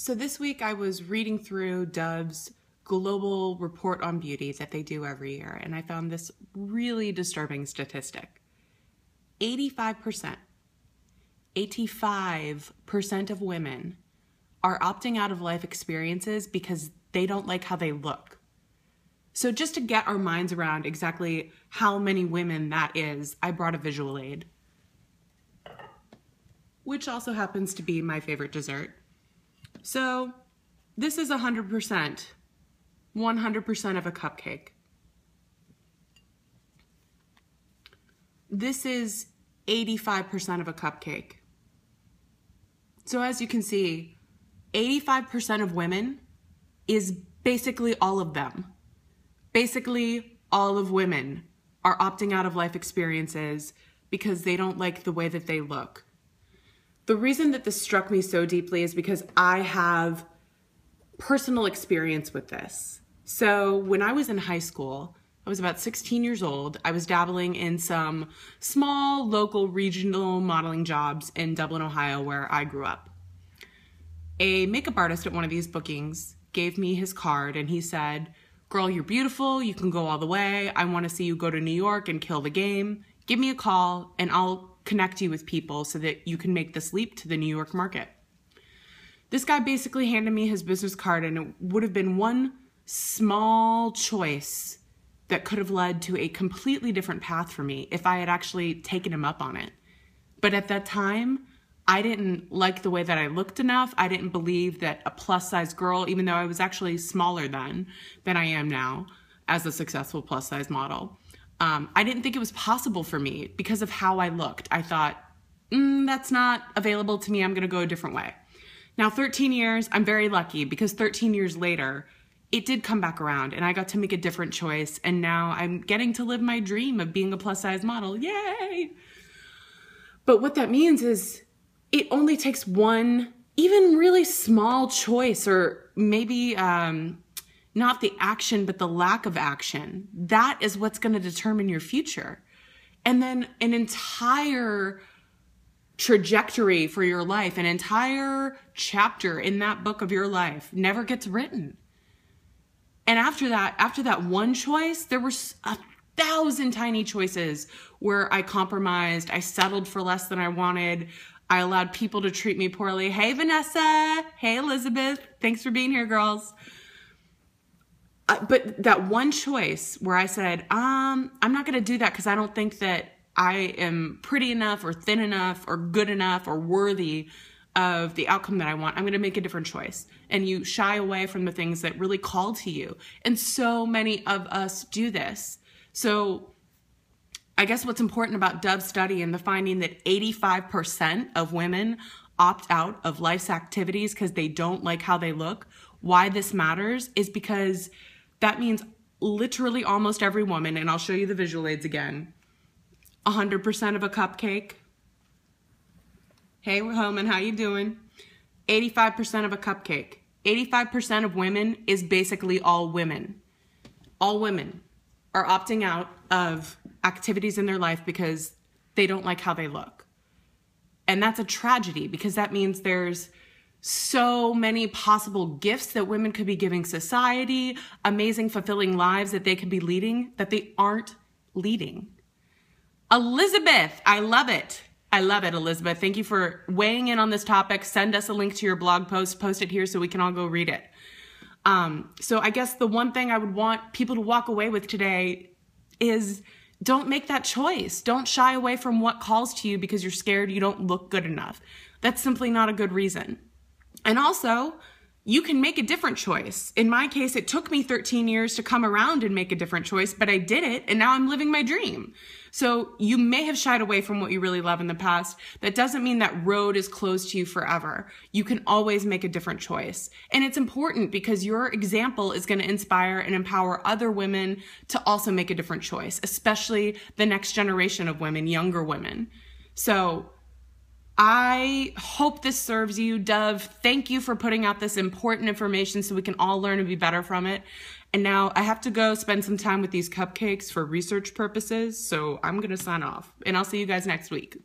So this week I was reading through Dove's global report on beauty that they do every year, and I found this really disturbing statistic. 85% of women are opting out of life experiences because they don't like how they look. So just to get our minds around exactly how many women that is, I brought a visual aid, which also happens to be my favorite dessert. So this is 100% of a cupcake. This is 85% of a cupcake. So as you can see, 85% of women is basically all of them. Basically, all of women are opting out of life experiences because they don't like the way that they look. The reason that this struck me so deeply is because I have personal experience with this. So when I was in high school, I was about 16 years old. I was dabbling in some small local regional modeling jobs in Dublin, Ohio, where I grew up. A makeup artist at one of these bookings gave me his card and he said, "Girl, you're beautiful. You can go all the way. I want to see you go to New York and kill the game. Give me a call and I'll connect you with people so that you can make this leap to the New York market." This guy basically handed me his business card, and it would have been one small choice that could have led to a completely different path for me if I had actually taken him up on it. But at that time, I didn't like the way that I looked enough. I didn't believe that a plus-size girl, even though I was actually smaller than I am now as a successful plus-size model, I didn't think it was possible for me because of how I looked. I thought, that's not available to me. I'm going to go a different way. Now, 13 years, I'm very lucky because 13 years later, it did come back around and I got to make a different choice. And now I'm getting to live my dream of being a plus-size model. Yay! But what that means is it only takes one even really small choice, or maybe not the action, but the lack of action. That is what's going to determine your future. And then an entire trajectory for your life, an entire chapter in that book of your life never gets written. And after that one choice, there were 1,000 tiny choices where I compromised. I settled for less than I wanted. I allowed people to treat me poorly. Hey, Vanessa. Hey, Elizabeth. Thanks for being here, girls. But that one choice where I said, I'm not going to do that because I don't think that I am pretty enough or thin enough or good enough or worthy of the outcome that I want. I'm going to make a different choice. And you shy away from the things that really call to you. And so many of us do this. So I guess what's important about Dove's study and the finding that 85% of women opt out of life's activities because they don't like how they look, why this matters is because that means literally almost every woman, and I'll show you the visual aids again, 100% of a cupcake. Hey, Homan, how you doing? 85% of a cupcake. 85% of women is basically all women. All women are opting out of activities in their life because they don't like how they look. And that's a tragedy because that means there's so many possible gifts that women could be giving society, amazing, fulfilling lives that they could be leading, that they aren't leading. Elizabeth, I love it. I love it, Elizabeth. Thank you for weighing in on this topic. Send us a link to your blog post. Post it here so we can all go read it. So I guess the one thing I would want people to walk away with today is don't make that choice. Don't shy away from what calls to you because you're scared you don't look good enough. That's simply not a good reason. And also, you can make a different choice. In my case, it took me 13 years to come around and make a different choice, but I did it, and now I'm living my dream. So you may have shied away from what you really love in the past. That doesn't mean that road is closed to you forever. You can always make a different choice. And it's important because your example is going to inspire and empower other women to also make a different choice, especially the next generation of women, younger women. So I hope this serves you. Dove, thank you for putting out this important information so we can all learn and be better from it. And now I have to go spend some time with these cupcakes for research purposes, so I'm going to sign off. And I'll see you guys next week.